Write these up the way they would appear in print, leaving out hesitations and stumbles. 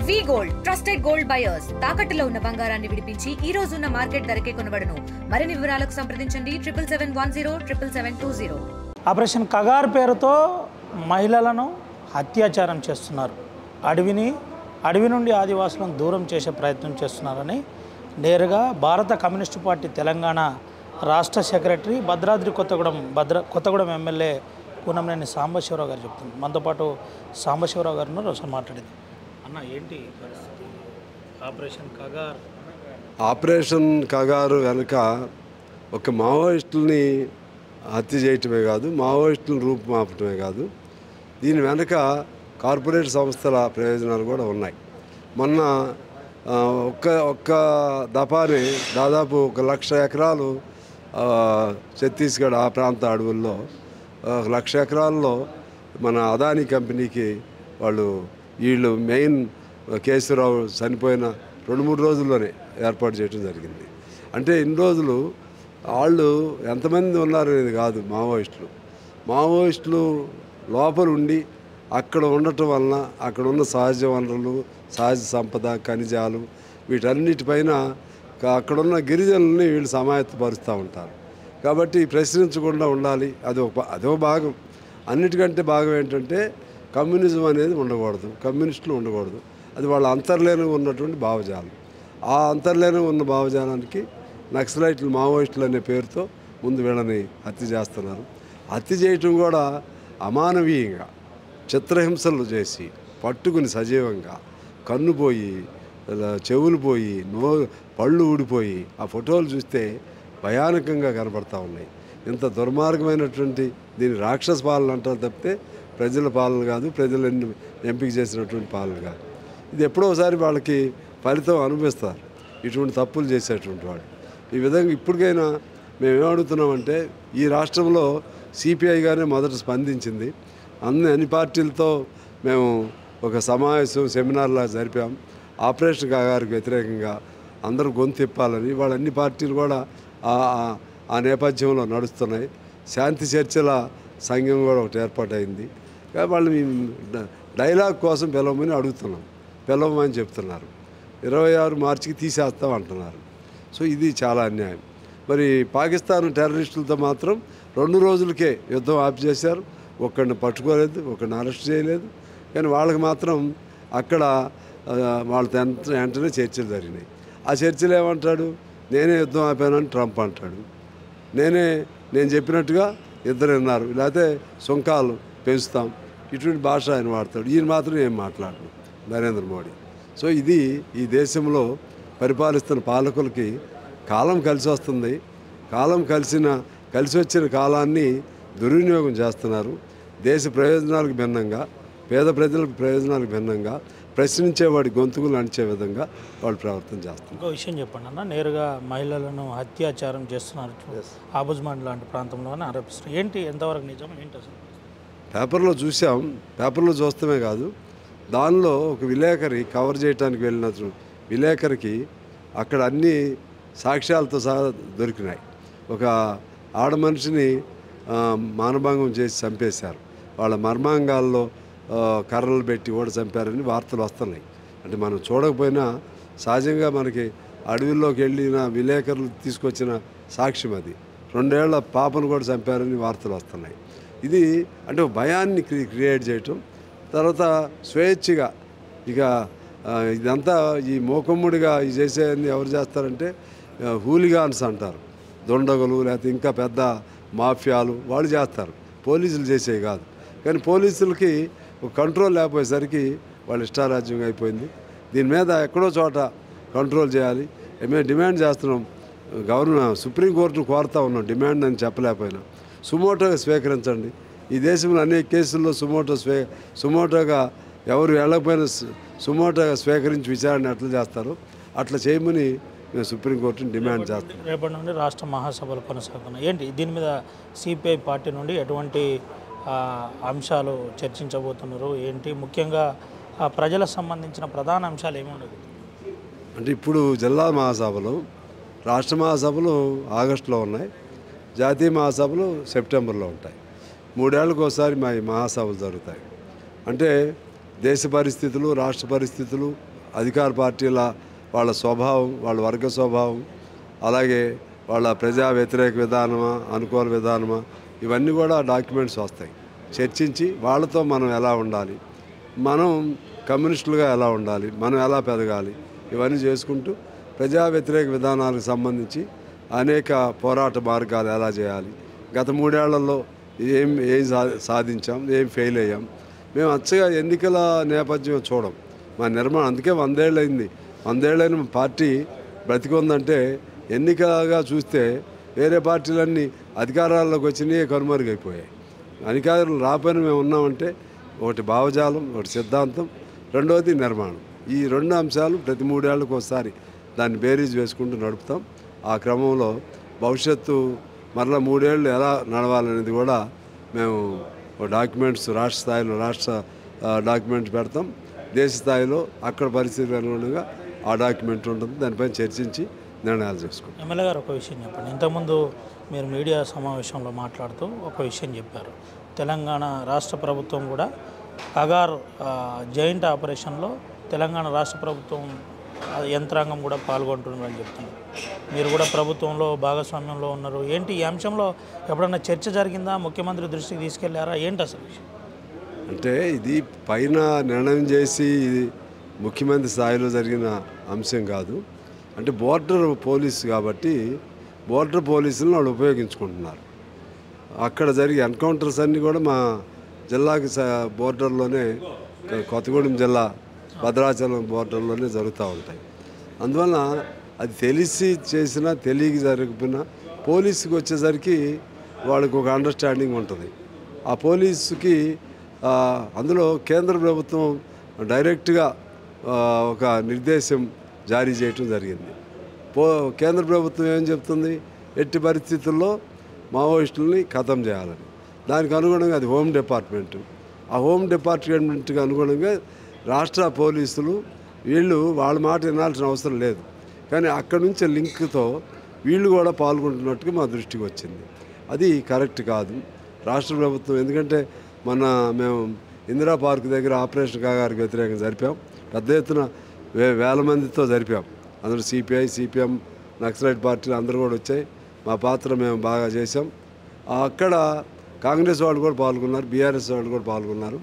వి gold trusted gold buyers తాకట్టులో ఉన్న బంగారాన్ని విడిపించి ఈ రోజు ఉన్న మార్కెట్ ధరకే కొనబడును. మరిన్ని వివరాలకు సంప్రదించండి 77107720. ఆపరేషన్ కగార్ పేరుతో మహిళలను అత్యాచారం చేస్తున్నారు. అడవి నుండి ఆదివాసులను దూరం చేసే ప్రయత్నం చేస్తున్నారని నేరుగా భారత కమ్యూనిస్టు పార్టీ తెలంగాణ రాష్ట్ర సెక్రటరీ భద్రాద్రి కొత్తగూడెం ఎమ్మెల్యే కూనంనేని సాంబశివరావు గారు చెప్తున్నారు. మనతో పాటు సాంబశివరావు గారు ఒకసారి మాట్లాడింది. అన్న, ఏంటి పరిస్థితి? ఆపరేషన్ కగారు వెనుక ఒక మావోయిస్టుల్ని హత్య చేయటమే కాదు, మావోయిస్టులను రూపుమాపటమే కాదు, దీని వెనుక కార్పొరేట్ సంస్థల ప్రయోజనాలు కూడా ఉన్నాయి. మొన్న ఒక్క దఫాని దాదాపు 1,00,000 ఎకరాలు ఛత్తీస్గఢ్ ఆ ప్రాంత అడవుల్లో 1,00,000 ఎకరాల్లో మన అదానీ కంపెనీకి వీళ్ళు మెయిన్ కేశవరావు చనిపోయిన 2-3 రోజుల్లోనే ఏర్పాటు చేయడం జరిగింది. అంటే ఇన్ని రోజులు వాళ్ళు ఎంతమంది ఉన్నారనేది కాదు, మావోయిస్టులు లోపల ఉండి అక్కడ ఉండటం వలన అక్కడ ఉన్న సహజ వనరులు, సహజ సంపద, ఖనిజాలు వీటన్నిటిపైన అక్కడున్న గిరిజనుల్ని వీళ్ళు సమాయత్తపరుస్తూ ఉంటారు. కాబట్టి ప్రశ్నించకుండా ఉండాలి, అదో భాగం. అన్నిటికంటే భాగం ఏంటంటే కమ్యూనిజం అనేది ఉండకూడదు, కమ్యూనిస్టులు ఉండకూడదు. అది వాళ్ళ అంతర్లీనంగా ఉన్నటువంటి భావజాలం. ఆ అంతర్లీనంగా ఉన్న భావజాలానికి నక్సలైట్లు, మావోయిస్టులు అనే పేరుతో ముందు వీళ్ళని హత్య చేస్తున్నారు. హత్య చేయటం కూడా అమానవీయంగా చిత్రహింసలు చేసి పట్టుకుని సజీవంగా కన్ను పోయి, చెవులు పోయి, పళ్ళు ఊడిపోయి ఆ ఫోటోలు చూస్తే భయానకంగా కనపడతా ఉన్నాయి. ఇంత దుర్మార్గమైనటువంటి దీని రాక్షస పాలన అంటారు తప్పితే ప్రజల పాలన కాదు, ప్రజలను ఎంపిక చేసినటువంటి పాలన కాదు. ఇది ఎప్పుడో ఒకసారి వాళ్ళకి ఫలితం అనుభవిస్తారు ఇటువంటి తప్పులు చేసేటువంటి వాళ్ళు. ఈ విధంగా ఇప్పటికైనా మేమేమడుగుతున్నామంటే, ఈ రాష్ట్రంలో సిపిఐ గానే మొదట స్పందించింది. అన్ని పార్టీలతో మేము ఒక సమావేశం, సెమినార్లా జరిపాం. ఆపరేషన్ కగారుకు వ్యతిరేకంగా అందరూ గొంతు తిప్పాలని వాళ్ళ అన్ని పార్టీలు కూడా ఆ నేపథ్యంలో నడుస్తున్నాయి. శాంతి చర్చల సంఘం కూడా ఒకటి ఏర్పాటైంది. కాబట్టి వాళ్ళు డైలాగ్ కోసం పిలవమని అడుగుతున్నాం, పిలవమని చెప్తున్నారు. 26 మార్చికి తీసేస్తాం అంటున్నారు. సో ఇది చాలా అన్యాయం. మరి పాకిస్తాన్ టెర్రరిస్టులతో మాత్రం 2 రోజులకే యుద్ధం ఆపి చేశారు. ఒక్కడిని పట్టుకోలేదు, ఒక్కడిని అరెస్ట్ చేయలేదు. కానీ వాళ్ళకి మాత్రం అక్కడ వాళ్ళతో వెంటనే చర్చలు జరిగినాయి. ఆ చర్చలు ఏమంటాడు, నేనే యుద్ధం ఆపానని ట్రంప్ అంటాడు. నేను చెప్పినట్టుగా ఇద్దరు విన్నారు, లేకపోతే సుంకాలు పెంచుతాం, ఇటువంటి భాష ఆయన వాడతాడు. ఈయన మాత్రం ఏం మాట్లాడరు నరేంద్ర మోడీ. సో ఇది ఈ దేశంలో పరిపాలిస్తున్న పాలకులకి కాలం కలిసి వస్తుంది. కలిసి వచ్చిన కాలాన్ని దుర్వినియోగం చేస్తున్నారు. దేశ ప్రయోజనాలకు భిన్నంగా, పేద ప్రజలకు ప్రయోజనాలకు భిన్నంగా ప్రశ్నించేవాడి గొంతుకులు అణిచే విధంగా వాళ్ళు ప్రవర్తన చేస్తారు. ఇంకో విషయం చెప్పండి అన్న, నేరుగా మహిళలను అత్యాచారం చేస్తున్నారు ఆబుజ్మాన్ లాంటి ప్రాంతంలోనే ఆరోపిస్తున్నారు. ఏంటి, ఎంతవరకు నిజం, ఏంటి అసలు? పేపర్లో చూసాం. పేపర్లో చూస్తమే కాదు, దానిలో ఒక విలేకరి కవర్ చేయడానికి వెళ్ళిన విలేకరికి అక్కడ అన్ని సాక్ష్యాలతో సహా దొరికినాయి. ఒక ఆడ మనిషిని మానభంగం చేసి చంపేశారు. వాళ్ళ మర్మాంగాల్లో కర్రలు పెట్టి కూడా చంపారని వార్తలు వస్తున్నాయి. అంటే మనం చూడకపోయినా సహజంగా మనకి అడవిలోకి వెళ్ళిన విలేకరులు తీసుకొచ్చిన సాక్ష్యం అది. 2 ఏళ్ల పాపను కూడా చంపారని వార్తలు వస్తున్నాయి. ఇది అంటే భయాన్ని క్రియేట్ చేయటం. తర్వాత స్వేచ్ఛగా ఇక ఇదంతా ఈ మోకమ్ముడిగా ఈ చేసేవన్నీ ఎవరు చేస్తారంటే హూలిగాన్స్ అంటారు, దొండగలు, లేకపోతే ఇంకా పెద్ద మాఫియాలు వాళ్ళు చేస్తారు. పోలీసులు చేసేవి కాదు. కానీ పోలీసులకి ఒక కంట్రోల్ లేకపోయేసరికి వాళ్ళు ఇష్టారాజ్యం అయిపోయింది. దీని మీద ఎక్కడో చోట కంట్రోల్ చేయాలి. మేము డిమాండ్ చేస్తున్నాం, సుప్రీంకోర్టును కోరుతా ఉన్నాం, డిమాండ్ అని చెప్పలేకపోయినా సుమోటోగా స్వీకరించండి. ఈ దేశంలో అనేక కేసుల్లో సుమోటోగా ఎవరు వెళ్ళకపోయినా సుమోటోగా స్వీకరించి విచారణ ఎట్లా చేస్తారో అట్లా చేయమని మేము సుప్రీంకోర్టుని డిమాండ్ చేస్తాం. రేపటి నుండి రాష్ట్ర మహాసభలు కొనసాగుతున్నాయి. ఏంటి దీని మీద సిపిఐ పార్టీ నుండి ఎటువంటి అంశాలు చర్చించబోతున్నారు? ఏంటి ముఖ్యంగా ప్రజలకు సంబంధించిన ప్రధాన అంశాలు ఏమి ఉండవు? అంటే ఇప్పుడు జిల్లా మహాసభలు, రాష్ట్ర మహాసభలు ఆగస్టులో ఉన్నాయి, జాతీయ మహాసభలు సెప్టెంబర్లో ఉంటాయి. 3 ఏళ్ళకు ఒకసారి మా మహాసభలు జరుగుతాయి. అంటే దేశ పరిస్థితులు, రాష్ట్ర పరిస్థితులు, అధికార పార్టీల వాళ్ళ స్వభావం, వాళ్ళ వర్గ స్వభావం, అలాగే వాళ్ళ ప్రజా వ్యతిరేక విధానమా, అనుకూల విధానమా, ఇవన్నీ కూడా డాక్యుమెంట్స్ వస్తాయి. చర్చించి వాళ్ళతో మనం ఎలా ఉండాలి, మనం కమ్యూనిస్టులుగా ఎలా ఉండాలి, మనం ఎలా పెరగాలి, ఇవన్నీ చేసుకుంటూ ప్రజా వ్యతిరేక విధానాలకు సంబంధించి అనేక పోరాట మార్గాలు ఎలా చేయాలి, గత 3 ఏళ్లలో ఏం సాధించాం, ఏం ఫెయిల్ అయ్యాం. మేము అచ్చగా ఎన్నికల నేపథ్యం చూడం. మా నిర్మాణం అందుకే 100 ఏళ్ళు అయింది. 100 ఏళ్ళైన పార్టీ బ్రతికుందంటే ఎన్నికగా చూస్తే వేరే పార్టీలన్నీ అధికారాల్లోకి వచ్చినాయి, కనుమరుగైపోయాయి. అధికారులు రాపని మేము ఉన్నామంటే ఒకటి భావజాలం, ఒకటి సిద్ధాంతం, రెండవది నిర్మాణం. ఈ 2 అంశాలు ప్రతి 3 ఏళ్ళకు ఒకసారి దాన్ని బేరీజ్ వేసుకుంటూ నడుపుతాం. ఆ క్రమంలో భవిష్యత్తు మరలా 3 ఏళ్ళు ఎలా నడవాలనేది కూడా మేము డాక్యుమెంట్స్ రాష్ట్ర స్థాయిలో డాక్యుమెంట్స్ పెడతాం. దేశ స్థాయిలో అక్కడ పరిస్థితులు అనుగుణంగా ఆ డాక్యుమెంట్ ఉంటుంది. దానిపైన చర్చించి నిర్ణయాలు చేసుకుంటాం. ఎమ్మెల్యే గారు ఒక విషయం చెప్పండి. ఇంతకుముందు మీరు మీడియా సమావేశంలో మాట్లాడుతూ ఒక విషయం చెప్పారు. తెలంగాణ రాష్ట్ర ప్రభుత్వం కూడా కగార్ జాయింట్ ఆపరేషన్లో తెలంగాణ రాష్ట్ర ప్రభుత్వం యంత్రాంగం కూడా పాల్గొంటున్నారని చెప్తున్నారు. మీరు కూడా ప్రభుత్వంలో భాగస్వామ్యంలో ఉన్నారు. ఏంటి ఈ అంశంలో ఎప్పుడన్నా చర్చ జరిగిందా? ముఖ్యమంత్రి దృష్టికి తీసుకెళ్లారా? ఏంటి అసలు విషయం? అంటే ఇది పైన నిర్ణయం చేసి ఇది ముఖ్యమంత్రి స్థాయిలో జరిగిన అంశం కాదు. అంటే బోర్డర్ పోలీసు కాబట్టి బోర్డర్ పోలీసులను వాళ్ళు ఉపయోగించుకుంటున్నారు. అక్కడ జరిగే ఎన్కౌంటర్స్ అన్నీ కూడా మా జిల్లాకి బోర్డర్లోనే, కొత్తగూడెం జిల్లా భద్రాచలం బోర్డర్లోనే జరుగుతూ ఉంటాయి. అందువల్ల అది తెలిసి చేసినా తెలియక జరగకపోయినా పోలీసుకి వచ్చేసరికి వాళ్ళకి ఒక అండర్స్టాండింగ్ ఉంటుంది. ఆ పోలీసుకి అందులో కేంద్ర ప్రభుత్వం డైరెక్ట్గా ఒక నిర్దేశం జారీ చేయటం జరిగింది. కేంద్ర ప్రభుత్వం ఏం చెప్తుంది, ఎట్టి పరిస్థితుల్లో మావోయిస్టులని ఖతం చేయాలని. దానికి అనుగుణంగా అది హోమ్ డిపార్ట్మెంటు. ఆ హోమ్ డిపార్ట్మెంట్కి అనుగుణంగా రాష్ట్ర పోలీసులు వీళ్ళు వాళ్ళ మాట వినాల్సిన అవసరం లేదు. కానీ అక్కడి నుంచి లింక్తో వీళ్ళు కూడా పాల్గొంటున్నట్టుగా మా దృష్టికి వచ్చింది. అది కరెక్ట్ కాదు రాష్ట్ర ప్రభుత్వం. ఎందుకంటే మేము ఇందిరా పార్క్ దగ్గర ఆపరేషన్ కాగారికి వ్యతిరేకంగా జరిపాం. పెద్ద ఎత్తున వేల మందితో జరిపాం. అందరూ సిపిఐ, సిపిఎం, నక్సలైట్ పార్టీలు అందరూ కూడా వచ్చాయి. మా పాత్ర మేము బాగా చేసాం. అక్కడ కాంగ్రెస్ వాళ్ళు కూడా పాల్గొన్నారు, బీఆర్ఎస్ వాళ్ళు కూడా పాల్గొన్నారు.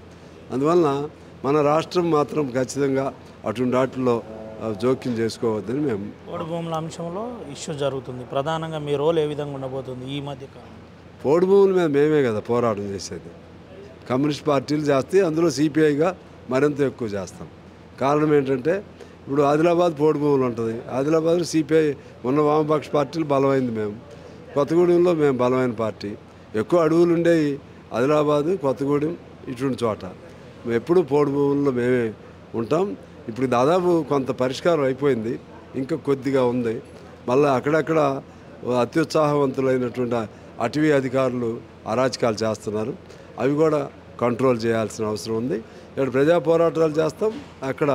అందువలన మన రాష్ట్రం మాత్రం ఖచ్చితంగా అటువంటి వాటిల్లో జోక్యం చేసుకోవద్దని మేము. పోడు భూముల అంశంలో ఇష్యూ జరుగుతుంది. ప్రధానంగా మీ రోల్ ఏ విధంగా ఉండబోతుంది ఈ మధ్య కాలం? పోడు భూముల మీద మేమే కదా పోరాటం చేసేది. కమ్యూనిస్ట్ పార్టీలు చేస్తే అందులో సిపిఐగా మరింత ఎక్కువ చేస్తాం. కారణం ఏంటంటే ఇప్పుడు ఆదిలాబాద్ పోడు భూములు ఉంటుంది. ఆదిలాబాద్లో సిపిఐ ఉన్న వామపక్ష పార్టీలు బలమైంది. మేము కొత్తగూడెంలో మేము బలమైన పార్టీ. ఎక్కువ అడవులు ఉండేవి ఆదిలాబాదు, కొత్తగూడెం ఇటువంటి చోట. మేము ఎప్పుడు పోడు భూముల్లో మేమే ఉంటాం. ఇప్పుడు దాదాపు కొంత పరిష్కారం అయిపోయింది, ఇంకా కొద్దిగా ఉంది. మళ్ళీ అక్కడక్కడ అత్యుత్సాహవంతులైనటువంటి అటవీ అధికారులు అరాచకాలు చేస్తున్నారు. అవి కూడా కంట్రోల్ చేయాల్సిన అవసరం ఉంది. ఇక్కడ ప్రజా పోరాటాలు చేస్తాం, అక్కడ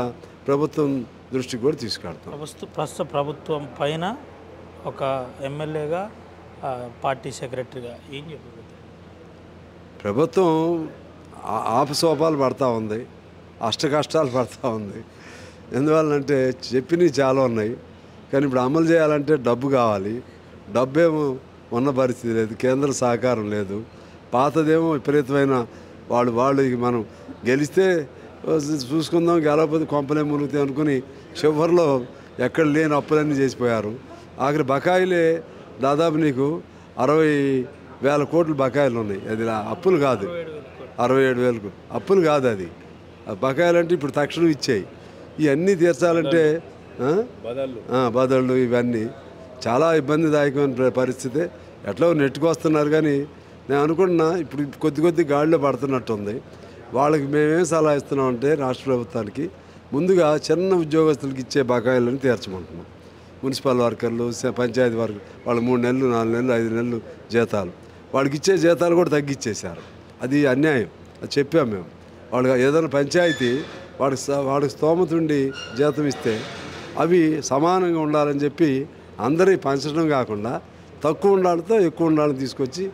ప్రభుత్వం దృష్టికి కూడా తీసుకెళ్తాం. ప్రస్తుత ప్రభుత్వం పైన ఒక ఎమ్మెల్యేగా, పార్టీ సెక్రటరీగా ఏం చెప్పబోతుంది? ప్రభుత్వం ఆపసోపాలు పడతా ఉంది, అష్టకష్టాలు పడతా ఉంది. ఎందువల్లంటే చెప్పినవి చాలా ఉన్నాయి, కానీ ఇప్పుడు అమలు చేయాలంటే డబ్బు కావాలి. డబ్బేమో ఉన్న పరిస్థితి లేదు, కేంద్ర సహకారం లేదు. పాతదేమో విపరీతమైన వాళ్ళు మనం గెలిస్తే చూసుకుందాం, గెలవకపోతే కొంపలే మునుగుతాయి అనుకుని చివరిలో ఎక్కడ లేని అప్పులన్నీ చేసిపోయారు. ఆఖరి బకాయిలే దాదాపు నీకు 60,000 కోట్లు బకాయిలు ఉన్నాయి. అది అప్పులు కాదు, 67,000 అప్పులు కాదు, అది బకాయిలు. అంటే ఇప్పుడు తక్షణం ఇచ్చాయి. ఇవన్నీ తీర్చాలంటే బదళ్ళు ఇవన్నీ చాలా ఇబ్బందిదాయకమైన పరిస్థితి. ఎట్లా నెట్టుకొస్తున్నారు. కానీ నేను అనుకుంటున్నా ఇప్పుడు కొద్ది గాడిలో పడుతున్నట్టుంది. వాళ్ళకి మేమేం సలహా ఇస్తున్నామంటే రాష్ట్ర ప్రభుత్వానికి ముందుగా చిన్న ఉద్యోగస్తులకి ఇచ్చే బకాయిలను తీర్చమంటున్నాం. మున్సిపల్ వర్కర్లు, పంచాయతీ వర్కర్లు వాళ్ళకి 3 నెలలు, 4 నెలలు, 5 నెలలు జీతాలు, వాళ్ళకి ఇచ్చే జీతాలు కూడా తగ్గించేశారు. అది అన్యాయం. అది చెప్పాం మేము. వాళ్ళు ఏదైనా పంచాయతీ వాడికి స్తోమత ఉండి జీతం ఇస్తే అవి సమానంగా ఉండాలని చెప్పి అందరికీ పంచడం కాకుండా తక్కువ ఉండాలతో ఎక్కువ ఉండాలని తీసుకొచ్చి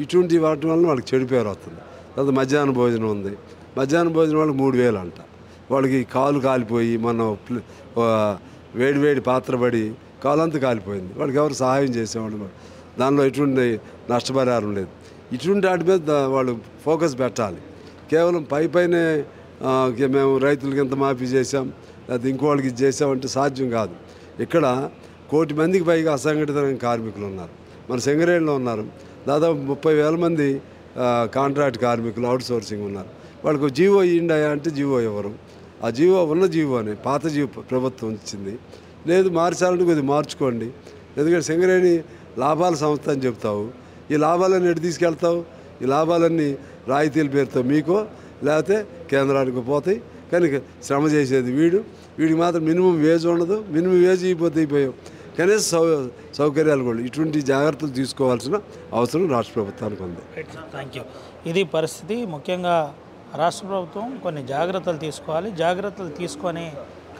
ఇటువంటి వాటి వల్ల వాళ్ళకి చెడు పేరు వస్తుంది. తర్వాత మధ్యాహ్న భోజనం ఉంది. మధ్యాహ్న భోజనం వాళ్ళకి 3,000 అంట. వాళ్ళకి కాలు కాలిపోయి మనం వేడి పాత్ర పడి కాలంతా కాలిపోయింది. వాళ్ళకి ఎవరు సహాయం చేసేవాళ్ళు, దానిలో ఎటువంటి నష్టపరిహారం లేదు. ఇటువంటి వాటి మీద వాళ్ళు ఫోకస్ పెట్టాలి. కేవలం పైనే మేము రైతులకి ఇంత మాఫీ చేసాం, అది ఇంకోళ్ళకి ఇది చేసామంటే సాధ్యం కాదు. ఇక్కడ 1 కోటి మందికి పైగా అసంఘటిత కార్మికులు ఉన్నారు. మన సింగరేణిలో ఉన్నారు దాదాపు 30,000 మంది కాంట్రాక్ట్ కార్మికులు, అవుట్ సోర్సింగ్ ఉన్నారు. వాళ్ళకు జీవో ఇవ్వండి అంటే జీవో ఇవ్వరు. ఆ జీవో ఉన్న జీవోనే పాత జీవో ప్రభుత్వం ఇచ్చింది. లేదు మార్చాలంటే కొద్దిగా మార్చుకోండి. ఎందుకంటే సింగరేణి లాభాల సంస్థ అని చెప్తావు, ఈ లాభాలన్నీ ఎటు తీసుకెళ్తావు? ఈ లాభాలన్నీ రాయితీల పేరుతో మీకో లేకపోతే కేంద్రానికి పోతాయి. కానీ శ్రమ చేసేది వీడికి మాత్రం మినిమం వేజ్ ఉండదు. మినిమం వేజ్ అయిపోయావు. కనీస సౌకర్యాలు కూడా ఇటువంటి జాగ్రత్తలు తీసుకోవాల్సిన అవసరం రాష్ట్ర ప్రభుత్వానికి ఉంది. Thank you. ఇది పరిస్థితి. ముఖ్యంగా రాష్ట్ర ప్రభుత్వం కొన్ని జాగ్రత్తలు తీసుకోవాలి. జాగ్రత్తలు తీసుకొని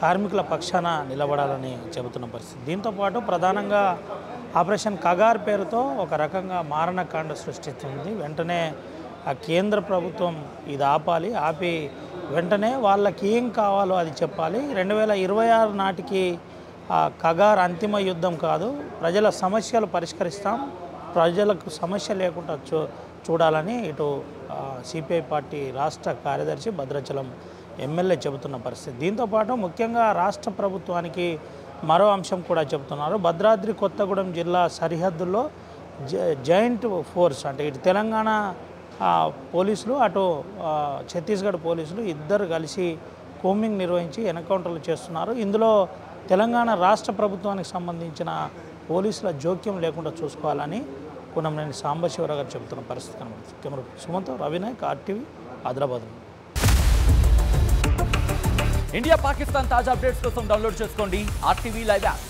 కార్మికుల పక్షాన నిలబడాలని చెబుతున్న పరిస్థితి. దీంతోపాటు ప్రధానంగా ఆపరేషన్ కగార్ పేరుతో ఒక రకంగా మారణకాండ సృష్టిస్తుంది. వెంటనే ఆ కేంద్ర ప్రభుత్వం ఇది ఆపి వెంటనే వాళ్ళకి ఏం కావాలో అది చెప్పాలి. 2026 నాటికి కగార్ అంతిమ యుద్ధం కాదు, ప్రజల సమస్యలు పరిష్కరిస్తాం, ప్రజలకు సమస్య లేకుండా చూడాలని ఇటు సిపిఐ పార్టీ రాష్ట్ర కార్యదర్శి భద్రాచలం ఎమ్మెల్యే చెబుతున్న పరిస్థితి. దీంతోపాటు ముఖ్యంగా రాష్ట్ర ప్రభుత్వానికి మరో అంశం కూడా చెబుతున్నారు. భద్రాద్రి కొత్తగూడెం జిల్లా సరిహద్దుల్లో జాయింట్ ఫోర్స్ అంటే ఇటు తెలంగాణ పోలీసులు అటు ఛత్తీస్గఢ్ పోలీసులు ఇద్దరు కలిసి కోమింగ్ నిర్వహించి ఎన్కౌంటర్లు చేస్తున్నారు. ఇందులో తెలంగాణ రాష్ట్ర ప్రభుత్వానికి సంబంధించిన పోలీసుల జోక్యం లేకుండా చూసుకోవాలని కూనంనేని సాంబశివరావు గారు చెబుతున్న పరిస్థితి కనబడుతుంది. Camera Sumanth, Ravinayak, RTV, Adilabad. India Pakistan తాజా అప్డేట్స్ కోసం డౌన్లోడ్ చేసుకోండి RTV లైవ్ యాప్.